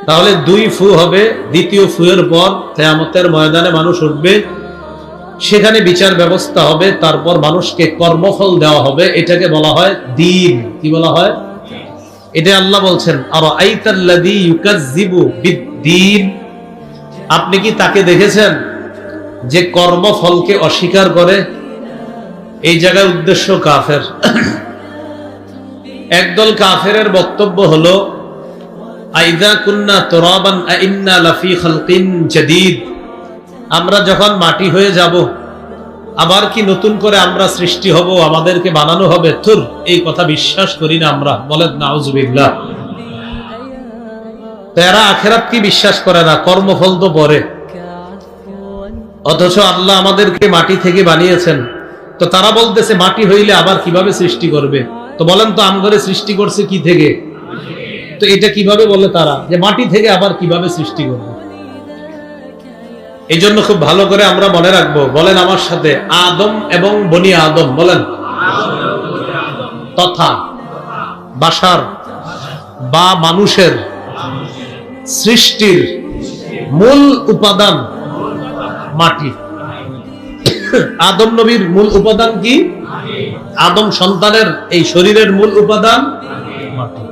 তাহলে দুই ফু হবে, দ্বিতীয় ফুয়ের পর কিয়ামতের ময়দানে মানুষ উঠবে, সেখানে বিচার ব্যবস্থা হবে, তারপর মানুষকে কর্মফল দেওয়া হবে। এটাকে বলা হয় দ্বীন। কি বলা হয়? এটা আল্লাহ বলছেন, আর আইতাল্লাযী ইউকাযযিবু বিদ্দীন, আপনি কি তাকে দেখেছেন যে কর্মফলকে অস্বীকার করে? এই জায়গায় উদ্দেশ্য কাফের। একদল কাফেরের বক্তব্য হলো, আইযা কুন্না তুরাবান আইন্না লাফি খালকিন জাদীদ, আমরা যখন মাটি হয়ে যাব আবার কি নতুন করে আমরা সৃষ্টি হব, আমাদেরকে বানানো হবে? থুর, এই কথা বিশ্বাস করি না আমরা। বলেন নাউজুবিল্লাহ। তারা আখিরাত কি বিশ্বাস করে না, কর্মফল তো পরে। অথচ আল্লাহ আমাদেরকে মাটি থেকে বানিয়েছেন। তো তারা বলতেছে মাটি হইলে আবার কিভাবে সৃষ্টি করবে? তো বলেন তো, আমগরে সৃষ্টি করছে কি থেকে? তো এটা কিভাবে বলে তারা যে মাটি থেকে আবার কিভাবে সৃষ্টি করবে? এই জন্য খুব ভালো করে আমরা মনে রাখবো। বলেন আমার সাথে, আদম এবং বনি আদম। বলেন তথা বাশার বা মানুষের সৃষ্টির মূল উপাদান মাটি। আদম নবীর মূল উপাদান কি? আদম সন্তানের এই শরীরের মূল উপাদান মাটি।